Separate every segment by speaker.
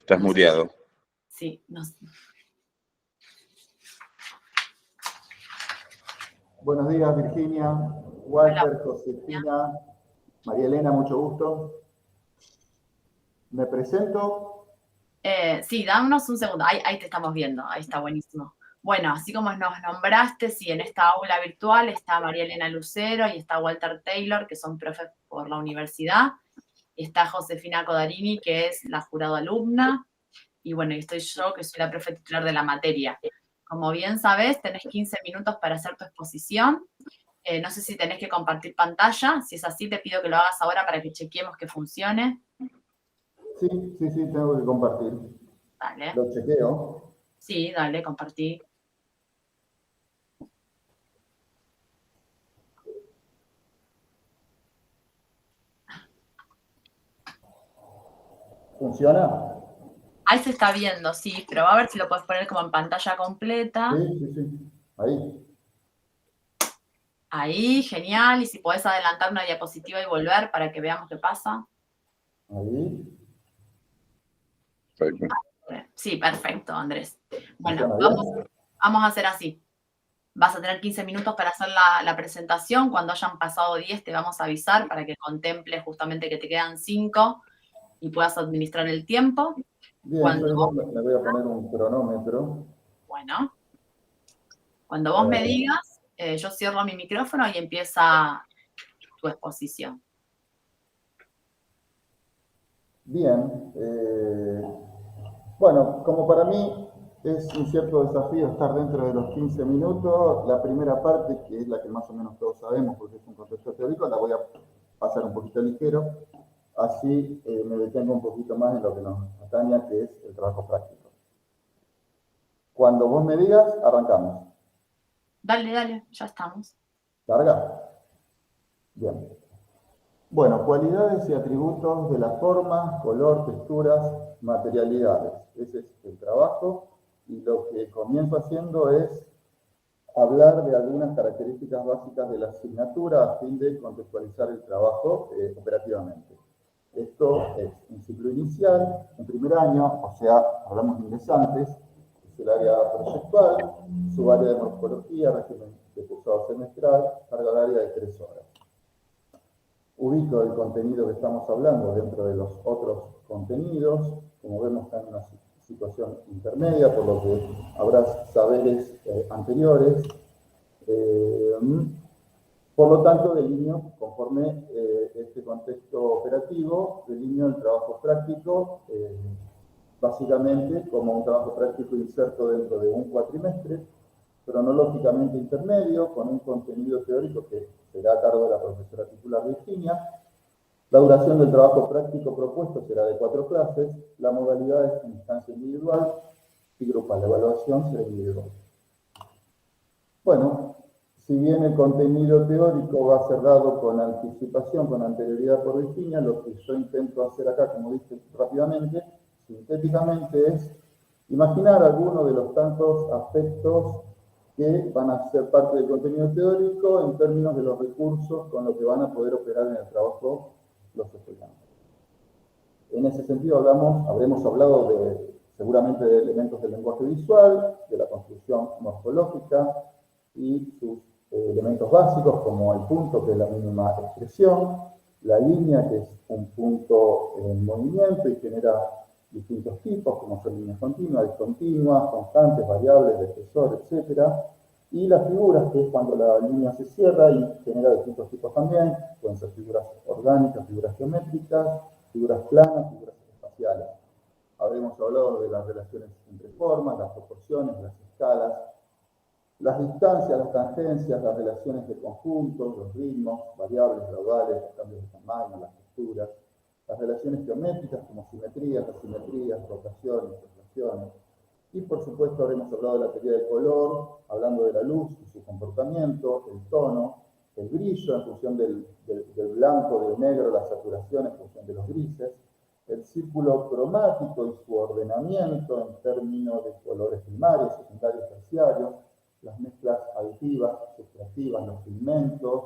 Speaker 1: Estás
Speaker 2: No sé.
Speaker 1: muteado.
Speaker 2: Sí, no sé.
Speaker 3: Buenos días, Virginia, Walter, Josefina, María Elena, mucho gusto. ¿Me presento?
Speaker 2: Sí, dámonos un segundo. Ahí te estamos viendo. Ahí está buenísimo. Bueno, así como nos nombraste, sí, en esta aula virtual está María Elena Lucero y está Walter Taylor, que son profes por la universidad. Está Josefina Codarini, que es la jurado alumna. Y bueno, y estoy yo, que soy la profe titular de la materia. Como bien sabés, tenés 15 minutos para hacer tu exposición. No sé si tenés que compartir pantalla. Si es así, te pido que lo hagas ahora para que chequeemos que funcione.
Speaker 3: Sí, tengo que compartir.
Speaker 2: Dale.
Speaker 3: Lo chequeo.
Speaker 2: Sí, dale, compartí.
Speaker 3: ¿Funciona?
Speaker 2: Ahí se está viendo, sí, pero va a ver si lo puedes poner como en pantalla completa.
Speaker 3: Sí. Ahí.
Speaker 2: Ahí, genial. Y si podés adelantar una diapositiva y volver para que veamos qué pasa.
Speaker 3: Ahí.
Speaker 1: Perfecto.
Speaker 2: Sí, perfecto, Andrés. Bueno,
Speaker 3: ¿Funciona bien?
Speaker 2: vamos a hacer así. Vas a tener 15 minutos para hacer la presentación. Cuando hayan pasado 10 te vamos a avisar para que contemples justamente que te quedan 5 y puedas administrar el tiempo.
Speaker 3: Bien, yo igual me voy a poner un cronómetro.
Speaker 2: Bueno, cuando vos me digas, yo cierro mi micrófono y empieza tu exposición.
Speaker 3: Bien. Bueno, como para mí es un cierto desafío estar dentro de los 15 minutos, la primera parte, que es la que más o menos todos sabemos porque es un contexto teórico, la voy a pasar un poquito ligero, así me detengo un poquito más en lo que nos atañe, que es el trabajo práctico. Cuando vos me digas, arrancamos.
Speaker 2: Dale, ya estamos.
Speaker 3: ¿Larga? Bien. Bueno, cualidades y atributos de la forma, color, texturas, materialidades. Ese es el trabajo y lo que comienzo haciendo es hablar de algunas características básicas de la asignatura a fin de contextualizar el trabajo operativamente. Esto es un ciclo inicial, un primer año, o sea, hablamos de ingresantes, es el área proyectual, su área de morfología, régimen de cursado semestral, carga horaria de 3 horas. Ubico el contenido que estamos hablando dentro de los otros contenidos, como vemos está en una situación intermedia, por lo que habrá saberes anteriores. Por lo tanto, delineo, conforme este contexto operativo, delineo el trabajo práctico, básicamente como un trabajo práctico inserto dentro de un cuatrimestre, cronológicamente intermedio, con un contenido teórico que será a cargo de la profesora titular Virginia. La duración del trabajo práctico propuesto será de 4 clases, la modalidad es instancia individual y grupal, la evaluación será individual. Bueno, si bien el contenido teórico va a ser dado con anticipación, con anterioridad por Virginia, lo que yo intento hacer acá, como dije rápidamente, sintéticamente, es imaginar algunos de los tantos aspectos que van a ser parte del contenido teórico en términos de los recursos con los que van a poder operar en el trabajo los estudiantes. En ese sentido habremos hablado seguramente de elementos del lenguaje visual, de la construcción morfológica y sus elementos básicos como el punto, que es la mínima expresión, la línea, que es un punto en movimiento y genera distintos tipos, como son líneas continuas, discontinuas, constantes, variables, de espesor, etc. Y las figuras, que es cuando la línea se cierra y genera distintos tipos también, pueden ser figuras orgánicas, figuras geométricas, figuras planas, figuras espaciales. Habremos hablado de las relaciones entre formas, las proporciones, las escalas, las distancias, las tangencias, las relaciones de conjuntos, los ritmos, variables, raudales, los cambios de tamaño, las texturas, las relaciones geométricas como simetrías, asimetrías, rotaciones, reflexiones. Y por supuesto habremos hablado de la teoría del color, hablando de la luz y su comportamiento, el tono, el brillo en función del blanco, del negro, la saturación en función de los grises, el círculo cromático y su ordenamiento en términos de colores primarios, secundarios, terciarios, las mezclas aditivas, sustractivas, los pigmentos,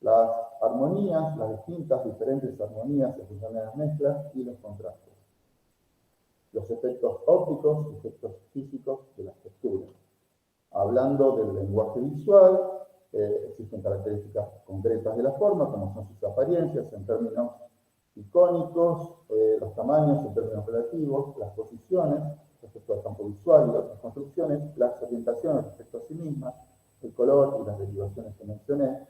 Speaker 3: las armonías, las distintas, diferentes armonías en función de las mezclas y los contrastes. los efectos ópticos y efectos físicos de las texturas. Hablando del lenguaje visual, existen características concretas de la forma, como son sus apariencias en términos icónicos, los tamaños en términos relativos, las posiciones respecto al campo visual y otras construcciones, las orientaciones respecto a sí mismas, el color y las derivaciones que mencioné.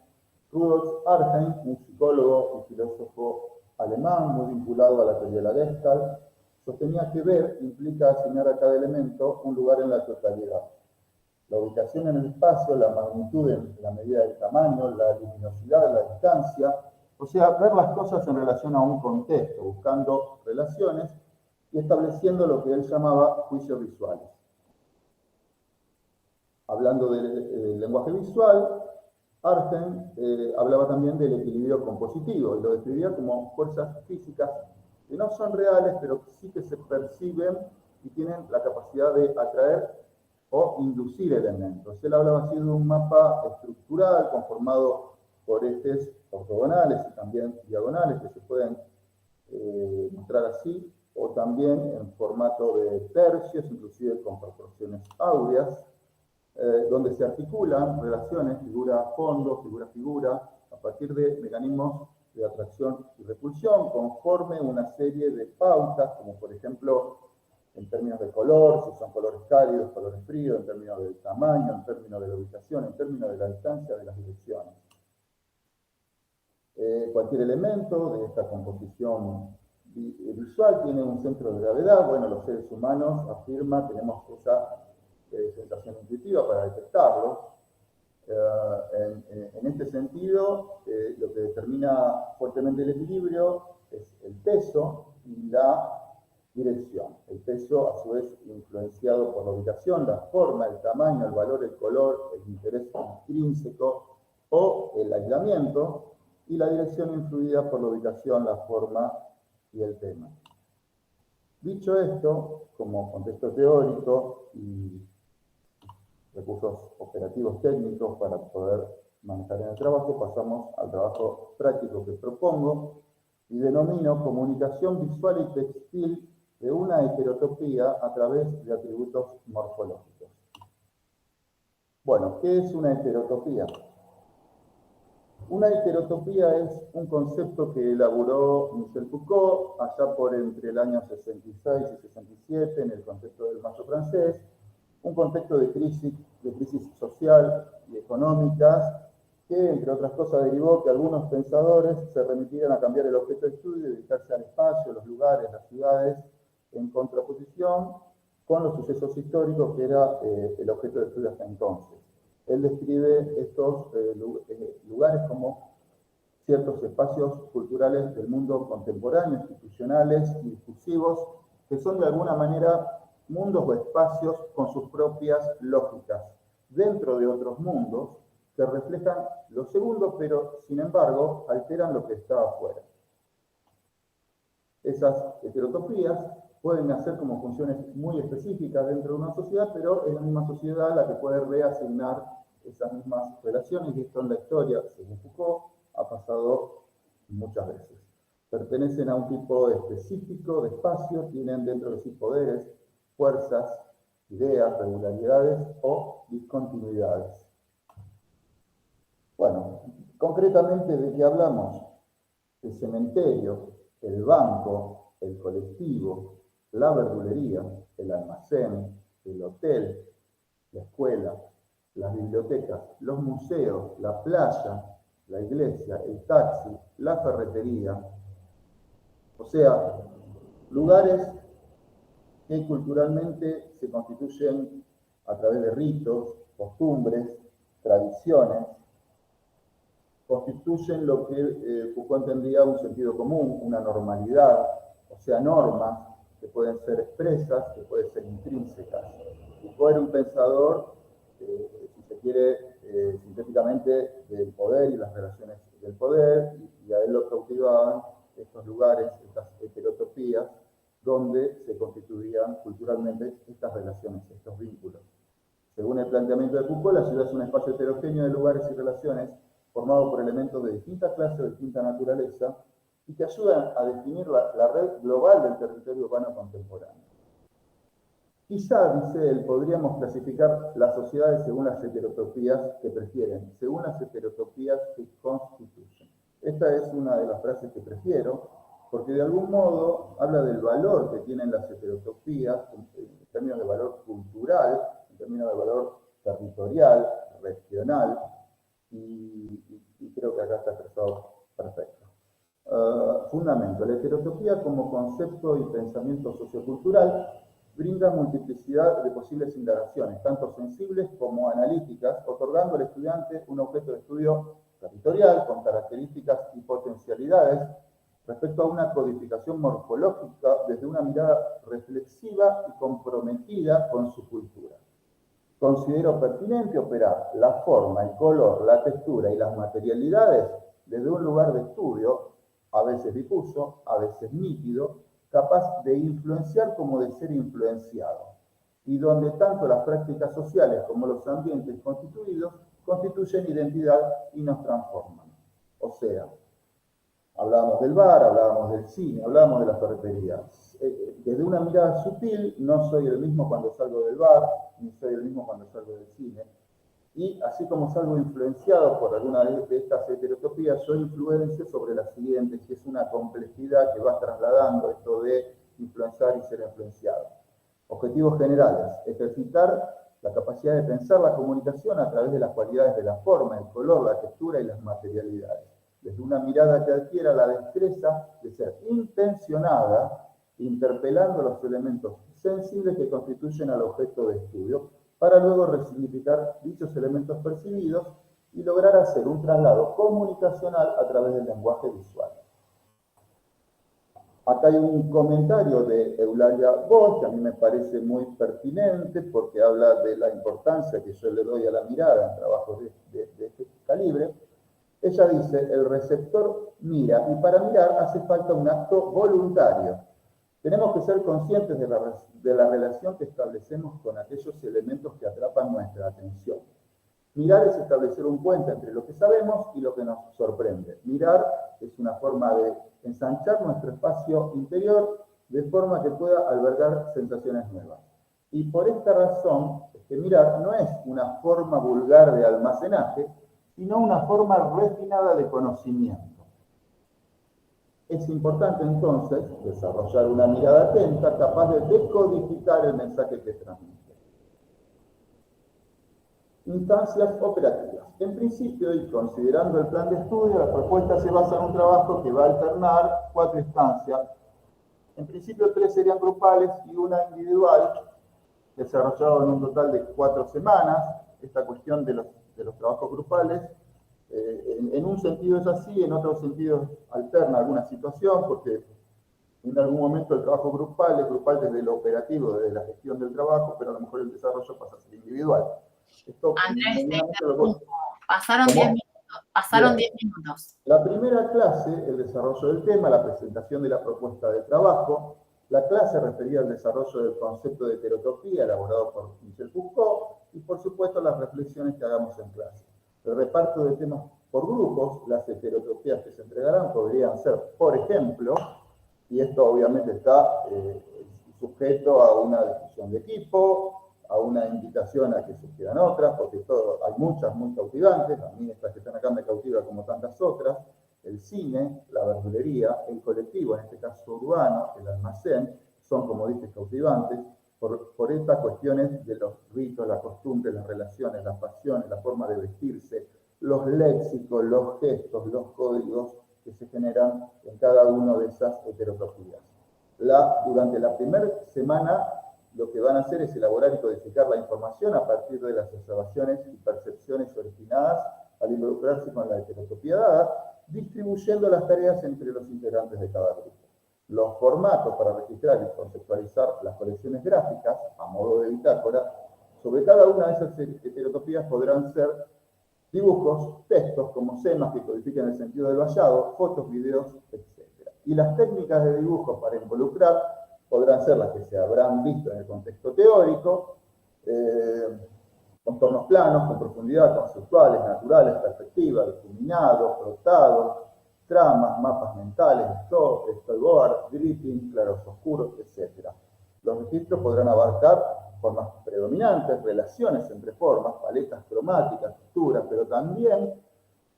Speaker 3: Rudolf Arnhem, un psicólogo y filósofo alemán muy vinculado a la teoría de la Gestalt, sostenía que ver implica asignar a cada elemento un lugar en la totalidad. La ubicación en el espacio, la magnitud en la medida del tamaño, la luminosidad, la distancia, o sea, ver las cosas en relación a un contexto, buscando relaciones y estableciendo lo que él llamaba juicios visuales. Hablando del lenguaje visual, Arnhem hablaba también del equilibrio compositivo y lo describía como fuerzas físicas que no son reales, pero sí que se perciben y tienen la capacidad de atraer o inducir elementos. Él hablaba así de un mapa estructural conformado por ejes ortogonales y también diagonales que se pueden mostrar así, o también en formato de tercios, inclusive con proporciones áureas, donde se articulan relaciones figura-fondo, figura-figura, a partir de mecanismos de atracción y repulsión, conforme una serie de pautas, como por ejemplo en términos de color, si son colores cálidos, colores fríos, en términos del tamaño, en términos de la ubicación, en términos de la distancia de las direcciones. Cualquier elemento de esta composición visual tiene un centro de gravedad. Bueno, los seres humanos, afirma, tenemos esa sensación intuitiva para detectarlos. En este sentido, lo que determina fuertemente el equilibrio es el peso y la dirección. El peso, a su vez, influenciado por la ubicación, la forma, el tamaño, el valor, el color, el interés intrínseco o el aislamiento, y la dirección influida por la ubicación, la forma y el tema. Dicho esto, como contexto teórico y recursos operativos técnicos para poder manejar en el trabajo, pasamos al trabajo práctico que propongo y denomino comunicación visual y textil de una heterotopía a través de atributos morfológicos. Bueno, ¿qué es una heterotopía? Una heterotopía es un concepto que elaboró Michel Foucault allá por entre el año 66 y 67 en el contexto del Mayo francés, un contexto de crisis social y económicas que, entre otras cosas, derivó que algunos pensadores se remitieran a cambiar el objeto de estudio y dedicarse al espacio, los lugares, las ciudades, en contraposición con los sucesos históricos que era el objeto de estudio hasta entonces. Él describe estos lugares como ciertos espacios culturales del mundo contemporáneo, institucionales y discursivos, que son de alguna manera mundos o espacios con sus propias lógicas, dentro de otros mundos que reflejan lo segundo, pero sin embargo alteran lo que está afuera. Esas heterotopías pueden hacer como funciones muy específicas dentro de una sociedad, pero es la misma sociedad la que puede reasignar esas mismas relaciones, y esto en la historia, según Foucault, ha pasado muchas veces. Pertenecen a un tipo específico de espacio, tienen dentro de sí poderes, fuerzas, ideas, regularidades o discontinuidades. Bueno, concretamente, ¿de qué hablamos? El cementerio, el banco, el colectivo, la verdulería, el almacén, el hotel, la escuela, las bibliotecas, los museos, la playa, la iglesia, el taxi, la ferretería. O sea, lugares que culturalmente se constituyen a través de ritos, costumbres, tradiciones, constituyen lo que Foucault entendía un sentido común, una normalidad, o sea, normas que pueden ser expresas, que pueden ser intrínsecas. Foucault era un pensador, si se quiere, sintéticamente, del poder y las relaciones del poder, y a él lo cautivaban estos lugares, estas heterotopías, donde se constituían culturalmente estas relaciones, estos vínculos. Según el planteamiento de Foucault, la ciudad es un espacio heterogéneo de lugares y relaciones formado por elementos de distinta clase o distinta naturaleza y que ayudan a definir la red global del territorio urbano contemporáneo. Quizá, dice él, podríamos clasificar las sociedades según las heterotopías que prefieren, según las heterotopías que constituyen. Esta es una de las frases que prefiero, porque de algún modo habla del valor que tienen las heterotopías en términos de valor cultural, en términos de valor territorial, regional, y creo que acá está expresado perfecto. Fundamento. La heterotopía como concepto y pensamiento sociocultural brinda multiplicidad de posibles indagaciones, tanto sensibles como analíticas, otorgando al estudiante un objeto de estudio territorial con características y potencialidades respecto a una codificación morfológica desde una mirada reflexiva y comprometida con su cultura. Considero pertinente operar la forma, el color, la textura y las materialidades desde un lugar de estudio, a veces difuso, a veces nítido, capaz de influenciar como de ser influenciado, y donde tanto las prácticas sociales como los ambientes constituidos constituyen identidad y nos transforman. O sea, hablábamos del bar, hablábamos del cine, hablábamos de las ferreterías. Desde una mirada sutil, no soy el mismo cuando salgo del bar, ni soy el mismo cuando salgo del cine. Y así como salgo influenciado por alguna de estas heterotopías, yo influencio sobre las siguientes, que es una complejidad que va trasladando esto de influenciar y ser influenciado. Objetivos generales: ejercitar la capacidad de pensar la comunicación a través de las cualidades de la forma, el color, la textura y las materialidades. Desde una mirada que adquiera la destreza de ser intencionada, interpelando los elementos sensibles que constituyen al objeto de estudio, para luego resignificar dichos elementos percibidos y lograr hacer un traslado comunicacional a través del lenguaje visual. Acá hay un comentario de Eulalia Bosch, que a mí me parece muy pertinente porque habla de la importancia que yo le doy a la mirada en trabajos de este calibre. Ella dice: el receptor mira, y para mirar hace falta un acto voluntario. Tenemos que ser conscientes de la relación que establecemos con aquellos elementos que atrapan nuestra atención. Mirar es establecer un puente entre lo que sabemos y lo que nos sorprende. Mirar es una forma de ensanchar nuestro espacio interior de forma que pueda albergar sensaciones nuevas. Y por esta razón es que mirar no es una forma vulgar de almacenaje, sino una forma refinada de conocimiento. Es importante entonces desarrollar una mirada atenta capaz de decodificar el mensaje que transmite. Instancias operativas. En principio, y considerando el plan de estudio, la propuesta se basa en un trabajo que va a alternar 4 instancias. En principio 3 serían grupales y una individual, desarrollado en un total de 4 semanas. Esta cuestión de los trabajos grupales, en un sentido es así, en otro sentido alterna alguna situación, porque en algún momento el trabajo grupal es grupal desde lo operativo, desde la gestión del trabajo, pero a lo mejor el desarrollo pasa a ser individual. Esto,
Speaker 2: Andrés, pasaron 10 minutos. Pasaron 10 minutos.
Speaker 3: La primera clase, el desarrollo del tema, la presentación de la propuesta de trabajo. La clase referida al desarrollo del concepto de heterotopía elaborado por Michel Foucault y, por supuesto, las reflexiones que hagamos en clase. El reparto de temas por grupos, las heterotopías que se entregarán podrían ser, por ejemplo, y esto obviamente está sujeto a una discusión de equipo, a una invitación a que surgieran otras, porque hay muchas muy cautivantes. A mí estas que están acá me cautivan como tantas otras: el cine, la verdulería, el colectivo, en este caso urbano, el almacén, son, como dije, cautivantes por estas cuestiones de los ritos, las costumbres, las relaciones, las pasiones, la forma de vestirse, los léxicos, los gestos, los códigos que se generan en cada una de esas heterotopías. Durante la primera semana lo que van a hacer es elaborar y codificar la información a partir de las observaciones y percepciones originadas al involucrarse con la heterotopía dada, distribuyendo las tareas entre los integrantes de cada grupo. Los formatos para registrar y conceptualizar las colecciones gráficas, a modo de bitácora, sobre cada una de esas heterotopías podrán ser dibujos, textos como semas que codifiquen el sentido del hallado, fotos, videos, etc. Y las técnicas de dibujo para involucrar podrán ser las que se habrán visto en el contexto teórico, contornos planos, con profundidad, conceptuales, naturales, perspectiva, difuminados, frotados, tramas, mapas mentales, storyboard, gripping, claros oscuros, etc. Los registros podrán abarcar formas predominantes, relaciones entre formas, paletas cromáticas, texturas, pero también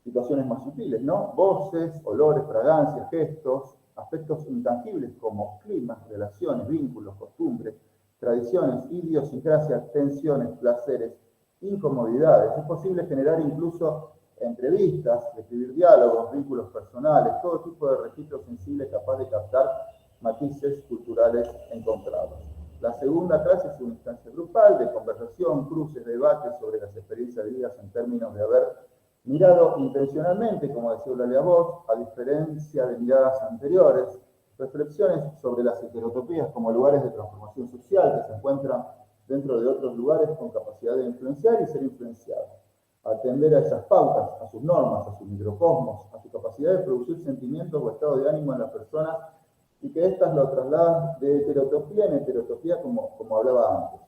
Speaker 3: situaciones más sutiles, ¿no? Voces, olores, fragancias, gestos, aspectos intangibles como climas, relaciones, vínculos, costumbres, tradiciones, idiosincrasias, tensiones, placeres, incomodidades. Es posible generar incluso entrevistas, escribir diálogos, vínculos personales, todo tipo de registro sensible capaz de captar matices culturales encontrados. La segunda clase es una instancia grupal de conversación, cruces, debates sobre las experiencias vividas en términos de haber mirado intencionalmente, como decía Eulalia Voss, a diferencia de miradas anteriores, reflexiones sobre las heterotopías como lugares de transformación social que se encuentran dentro de otros lugares con capacidad de influenciar y ser influenciados. Atender a esas pautas, a sus normas, a sus microcosmos, a su capacidad de producir sentimientos o estado de ánimo en las personas y que éstas lo trasladan de heterotopía en heterotopía como hablaba antes.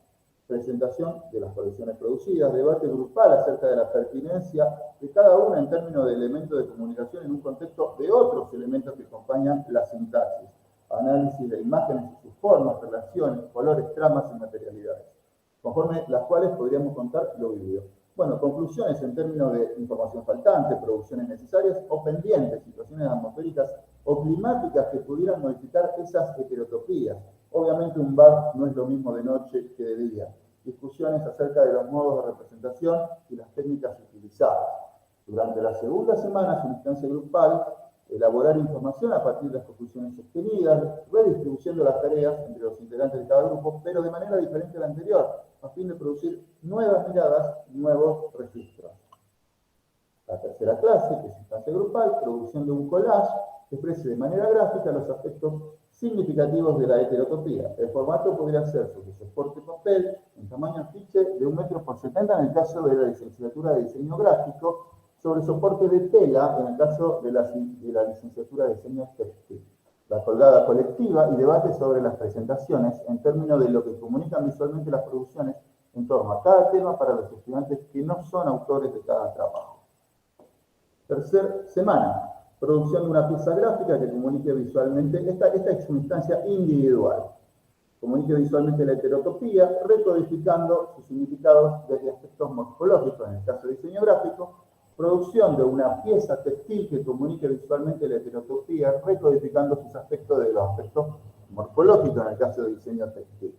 Speaker 3: Presentación de las colecciones producidas, debate grupal acerca de la pertinencia de cada una en términos de elementos de comunicación en un contexto de otros elementos que acompañan la sintaxis, análisis de imágenes y sus formas, relaciones, colores, tramas y materialidades, conforme las cuales podríamos contar lo vivido. Bueno, conclusiones en términos de información faltante, producciones necesarias o pendientes, situaciones atmosféricas o climáticas que pudieran modificar esas heterotopías. Obviamente un bar no es lo mismo de noche que de día. Discusiones acerca de los modos de representación y las técnicas utilizadas. Durante la segunda semana, su instancia grupal, elaborar información a partir de las conclusiones obtenidas, redistribución de las tareas entre los integrantes de cada grupo, pero de manera diferente a la anterior, a fin de producir nuevas miradas y nuevos registros. La tercera clase, que es instancia grupal, producción de un collage que exprese de manera gráfica los aspectos significativos de la heterotopía. El formato podría ser sobre soporte papel, en tamaño afiche de 1 metro por 70 en el caso de la licenciatura de diseño gráfico, sobre soporte de tela en el caso de la licenciatura de diseño textil. La colgada colectiva y debate sobre las presentaciones en términos de lo que comunican visualmente las producciones en torno a cada tema para los estudiantes que no son autores de cada trabajo. Tercera semana, producción de una pieza gráfica que comunique visualmente, esta es una instancia individual, comunique visualmente la heterotopía, recodificando sus significados desde aspectos morfológicos, en el caso de diseño gráfico, producción de una pieza textil que comunique visualmente la heterotopía, recodificando sus aspectos de los aspectos morfológicos, en el caso de diseño textil.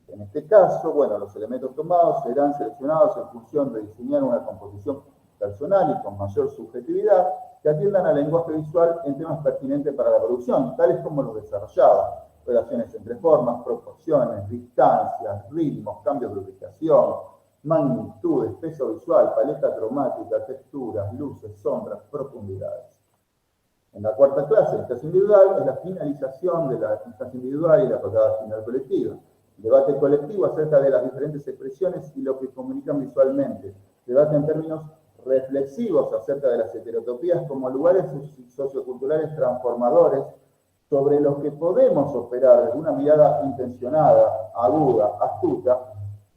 Speaker 3: En este caso, bueno, los elementos tomados serán seleccionados en función de diseñar una composición personal y con mayor subjetividad que atiendan al lenguaje visual en temas pertinentes para la producción, tales como los desarrollados, relaciones entre formas, proporciones, distancias, ritmos, cambios de ubicación, magnitudes, peso visual, paleta cromática, texturas, luces, sombras, profundidades. En la cuarta clase, instancia individual, es la finalización de la instancia individual y la colgada final colectiva. Debate colectivo acerca de las diferentes expresiones y lo que comunican visualmente. Debate en términos reflexivos acerca de las heterotopías como lugares socioculturales transformadores sobre los que podemos operar desde una mirada intencionada, aguda, astuta,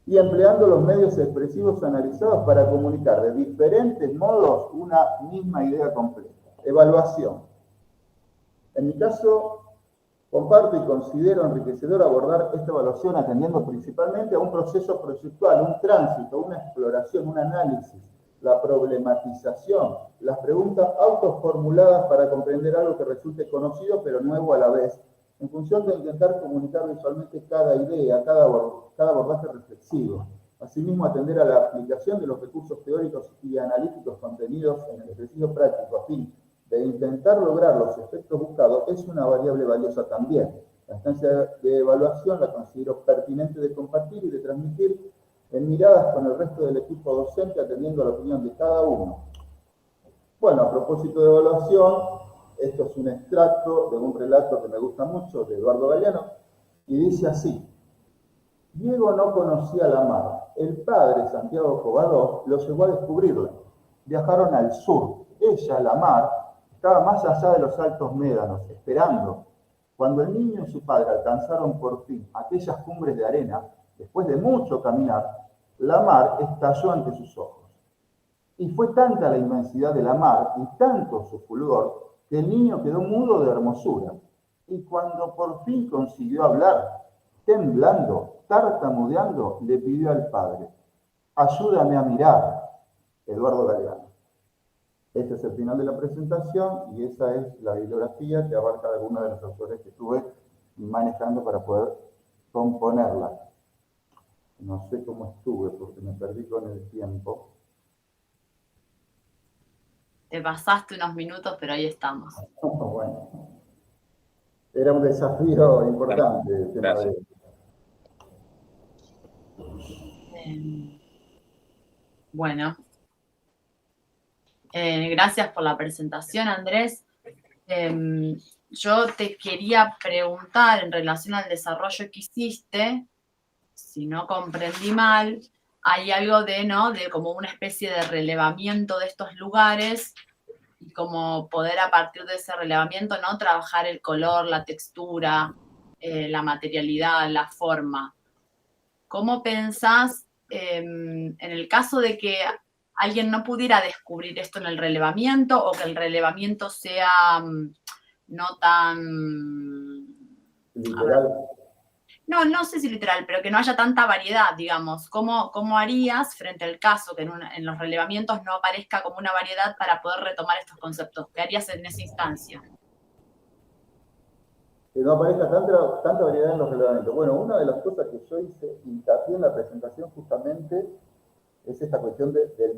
Speaker 3: y empleando los medios expresivos analizados para comunicar de diferentes modos una misma idea completa. Evaluación. En mi caso, comparto y considero enriquecedor abordar esta evaluación atendiendo principalmente a un proceso proyectual, un tránsito, una exploración, un análisis, la problematización, las preguntas autoformuladas para comprender algo que resulte conocido pero nuevo a la vez, en función de intentar comunicar visualmente cada idea, cada abordaje reflexivo. Asimismo, atender a la aplicación de los recursos teóricos y analíticos contenidos en el ejercicio práctico a fin de intentar lograr los efectos buscados es una variable valiosa también. La instancia de evaluación la considero pertinente de compartir y de transmitir en miradas con el resto del equipo docente atendiendo a la opinión de cada uno. Bueno, a propósito de evaluación, esto es un extracto de un relato que me gusta mucho de Eduardo Galeano y dice así: Diego no conocía la mar. El padre, Santiago Covadós, lo llevó a descubrirla. Viajaron al sur. Ella, la mar, estaba más allá de los altos médanos, esperando. Cuando el niño y su padre alcanzaron por fin aquellas cumbres de arena, después de mucho caminar, la mar estalló ante sus ojos. Y fue tanta la inmensidad de la mar y tanto su fulgor que el niño quedó mudo de hermosura. Y cuando por fin consiguió hablar, temblando, tartamudeando, le pidió al padre: ayúdame a mirar, Eduardo Galeano. Este es el final de la presentación y esa es la bibliografía que abarca algunos de los autores que estuve manejando para poder componerla. No sé cómo estuve porque me perdí con el tiempo.
Speaker 2: Te pasaste unos minutos, pero ahí estamos.
Speaker 3: Bueno, era un desafío importante el tema de...
Speaker 2: Bueno, gracias por la presentación, Andrés. Yo te quería preguntar en relación al desarrollo que hiciste, si no comprendí mal, hay algo de, ¿no?, de como una especie de relevamiento de estos lugares y como poder a partir de ese relevamiento, ¿no?, trabajar el color, la textura, la materialidad, la forma. ¿Cómo pensás en el caso de que alguien no pudiera descubrir esto en el relevamiento o que el relevamiento sea no tan...
Speaker 3: Literal.
Speaker 2: No sé si literal, pero que no haya tanta variedad, digamos. ¿Cómo harías frente al caso que en los relevamientos no aparezca como una variedad para poder retomar estos conceptos? ¿Qué harías en esa instancia?
Speaker 3: Que no aparezca tanta variedad en los relevamientos. Bueno, una de las cosas que yo hice hincapié en la presentación justamente es esta cuestión del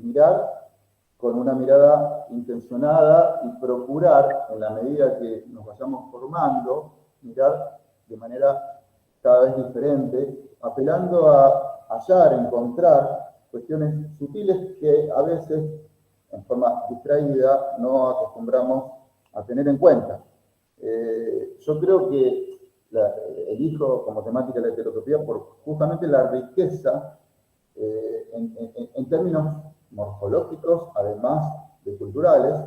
Speaker 3: mirar con una mirada intencionada y procurar, en la medida que nos vayamos formando, mirar de manera cada vez diferente, apelando a hallar, encontrar cuestiones sutiles que a veces, en forma distraída, no acostumbramos a tener en cuenta. Yo creo que elijo como temática la heterotopía por justamente la riqueza en términos morfológicos, además de culturales,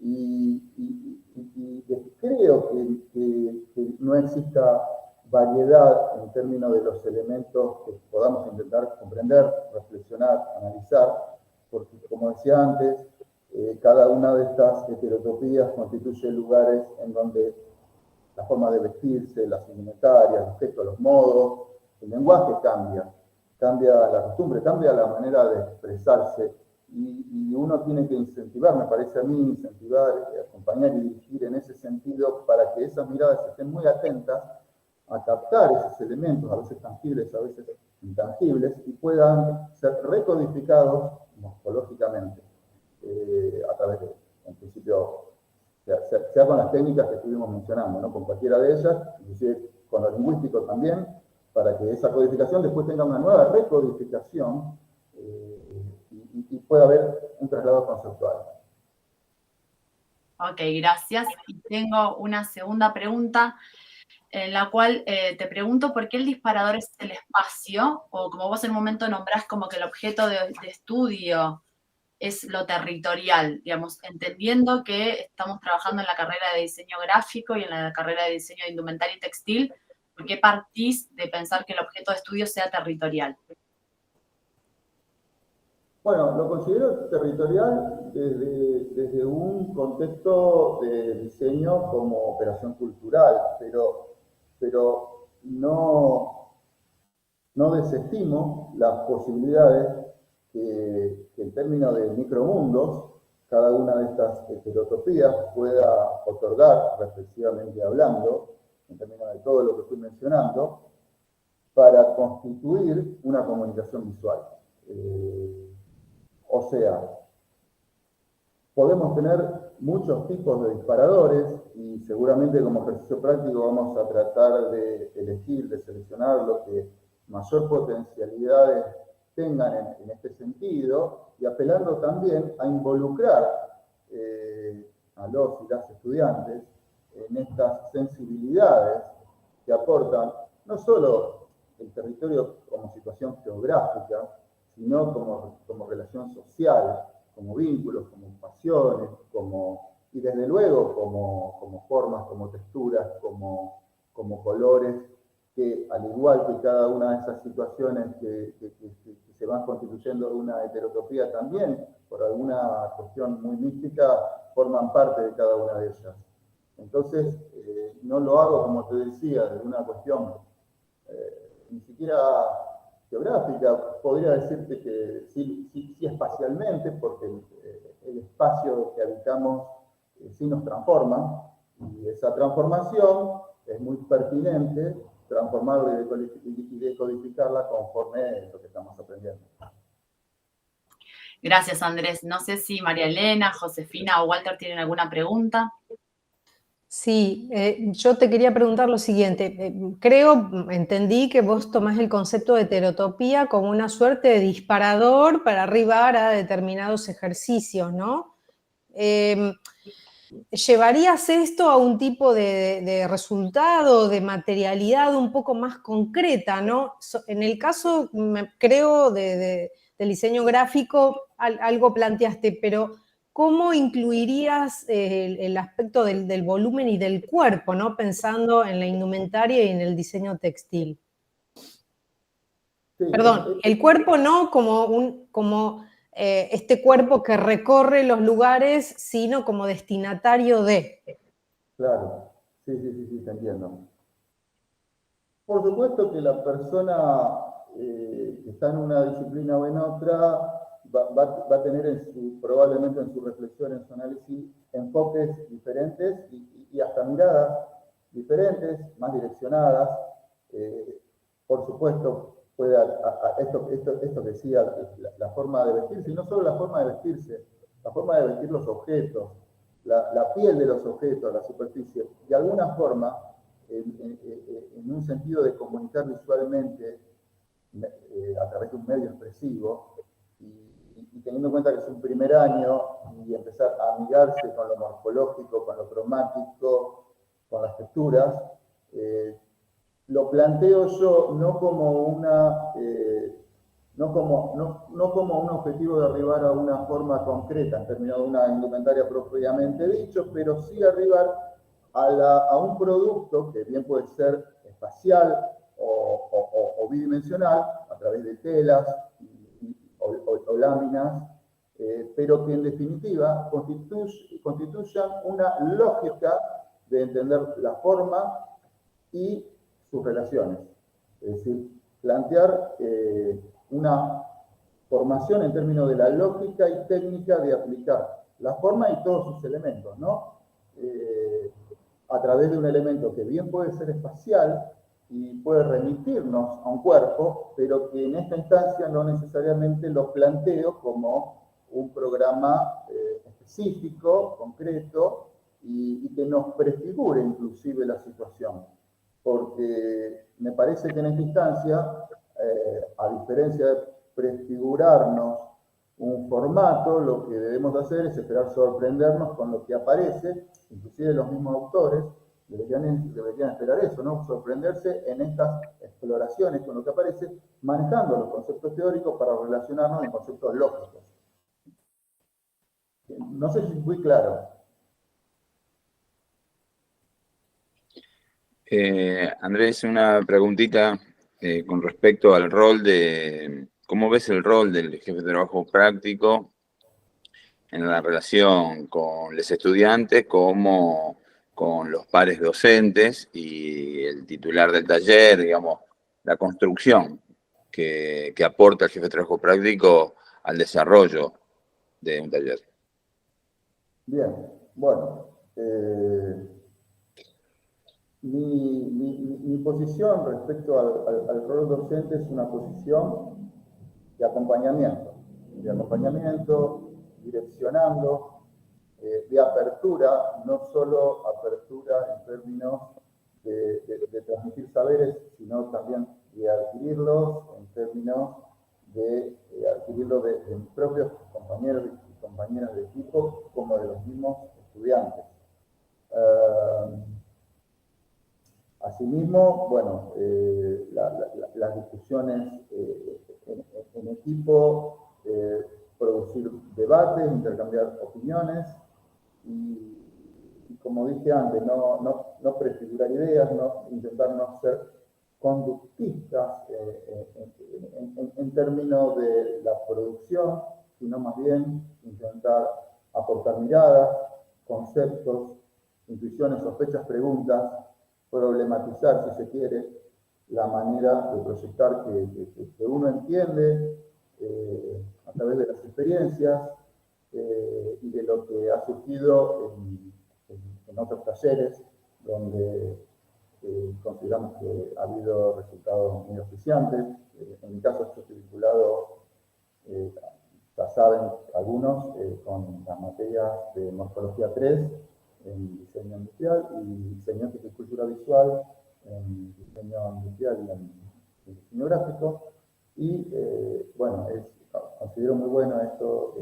Speaker 3: y creo que no exista variedad en términos de los elementos que podamos intentar comprender, reflexionar, analizar, porque como decía antes, cada una de estas heterotopías constituye lugares en donde la forma de vestirse, las indumentarias, los gestos, los modos, el lenguaje cambia la costumbre, cambia la manera de expresarse y uno tiene que incentivar, me parece a mí, incentivar, acompañar y dirigir en ese sentido para que esas miradas estén muy atentas a captar esos elementos, a veces tangibles, a veces intangibles, y puedan ser recodificados morfológicamente a través de, en principio, sea con las técnicas que estuvimos mencionando, ¿no?, con cualquiera de ellas, inclusive con lo lingüístico también, para que esa codificación después tenga una nueva recodificación y pueda haber un traslado conceptual.
Speaker 2: Ok, gracias. Y tengo una segunda pregunta en la cual te pregunto por qué el disparador es el espacio, o como vos en un momento nombrás como que el objeto de estudio es lo territorial, digamos, entendiendo que estamos trabajando en la carrera de diseño gráfico y en la carrera de diseño de indumentaria y textil, ¿por qué partís de pensar que el objeto de estudio sea territorial?
Speaker 3: Bueno, lo considero territorial desde un contexto de diseño como operación cultural, pero no desestimo las posibilidades que en términos de micromundos, cada una de estas heterotopías pueda otorgar, reflexivamente hablando, en términos de todo lo que estoy mencionando, para constituir una comunicación visual. O sea, podemos tener muchos tipos de disparadores y seguramente como ejercicio práctico vamos a tratar de elegir, de seleccionar lo que mayor potencialidades tengan en este sentido y apelando también a involucrar a los y las estudiantes en estas sensibilidades que aportan no solo el territorio como situación geográfica, sino como relación social, como vínculos, como pasiones, y desde luego como formas, como texturas, como colores, que al igual que cada una de esas situaciones que se van constituyendo de una heterotopía también, por alguna cuestión muy mística, forman parte de cada una de ellas. Entonces, no lo hago, como te decía, de una cuestión ni siquiera geográfica, podría decirte que sí espacialmente, porque el espacio que habitamos sí nos transforma, y esa transformación es muy pertinente transformarla y decodificarla conforme lo que estamos aprendiendo.
Speaker 2: Gracias, Andrés. No sé si María Elena, Josefina o Walter tienen alguna pregunta.
Speaker 1: Sí, yo te quería preguntar lo siguiente. Entendí que vos tomás el concepto de heterotopía como una suerte de disparador para arribar a determinados ejercicios, ¿no? ¿Llevarías esto a un tipo de resultado, de materialidad un poco más concreta, ¿no? En el caso, creo, del diseño gráfico, algo planteaste, pero ¿cómo incluirías el aspecto del volumen y del cuerpo, ¿no? Pensando en la indumentaria y en el diseño textil.
Speaker 3: Sí,
Speaker 1: Perdón, el cuerpo no como este cuerpo que recorre los lugares, sino como destinatario de.
Speaker 3: Claro, sí, te entiendo. Por supuesto que la persona que está en una disciplina o en otra va a tener probablemente en su reflexión, en su análisis, enfoques diferentes y hasta miradas diferentes, más direccionadas. Por supuesto, puede esto que decía, la forma de vestirse, y no solo la forma de vestirse, la forma de vestir los objetos, la piel de los objetos, la superficie, de alguna forma, en un sentido de comunicar visualmente a través de un medio expresivo, y teniendo en cuenta que es un primer año y empezar a amigarse con lo morfológico, con lo cromático, con las texturas, lo planteo yo no como no como un objetivo de arribar a una forma concreta en términos de una indumentaria propiamente dicho, pero sí arribar a un producto que bien puede ser espacial o bidimensional a través de telas o láminas, pero que en definitiva constituyan una lógica de entender la forma y sus relaciones. Es decir, plantear una formación en términos de la lógica y técnica de aplicar la forma y todos sus elementos, ¿no? A través de un elemento que bien puede ser espacial y puede remitirnos a un cuerpo, pero que en esta instancia no necesariamente lo planteo como un programa específico, concreto, y que nos prefigure inclusive la situación. Porque me parece que en esta instancia, a diferencia de prefigurarnos un formato, lo que debemos hacer es esperar sorprendernos con lo que aparece, inclusive los mismos autores deberían esperar eso, ¿no? Sorprenderse en estas exploraciones con lo que aparece, manejando los conceptos teóricos para relacionarnos en conceptos lógicos. No sé si es muy claro.
Speaker 4: Andrés, una preguntita con respecto al rol ¿cómo ves el rol del jefe de trabajo práctico en la relación con los estudiantes como con los pares docentes y el titular del taller, digamos, la construcción que aporta el jefe de trabajo práctico al desarrollo de un taller?
Speaker 3: Bien, bueno, mi posición respecto al rol docente es una posición de acompañamiento, direccionando, de apertura, no solo apertura en términos de transmitir saberes, sino también de adquirirlos en términos de adquirirlos de mis propios compañeros y compañeras de equipo, como de los mismos estudiantes. Asimismo, bueno, las discusiones en equipo, producir debates, intercambiar opiniones y como dije antes, no prefigurar ideas, intentar no ser conductistas en términos de la producción, sino más bien intentar aportar miradas, conceptos, intuiciones, sospechas, preguntas, problematizar, si se quiere, la manera de proyectar que uno entiende a través de las experiencias y de lo que ha surgido en otros talleres, donde consideramos que ha habido resultados muy auspiciantes. En mi caso, yo estoy vinculado, ya saben algunos, con las materias de morfología 3 en diseño industrial y semántica y cultura visual en diseño industrial y en diseño gráfico. Y bueno, considero muy bueno esto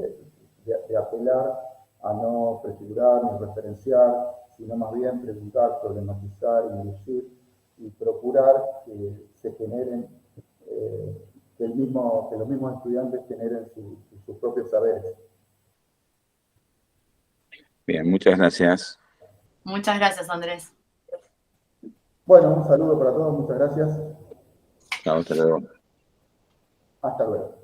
Speaker 3: de apelar a no prefigurar ni referenciar, sino más bien preguntar, problematizar, inducir y procurar que se generen, que los mismos estudiantes generen sus propios saberes.
Speaker 4: Bien, muchas gracias.
Speaker 2: Muchas gracias, Andrés.
Speaker 3: Bueno, un saludo para todos, muchas gracias.
Speaker 4: Chao, hasta luego.
Speaker 3: Hasta luego.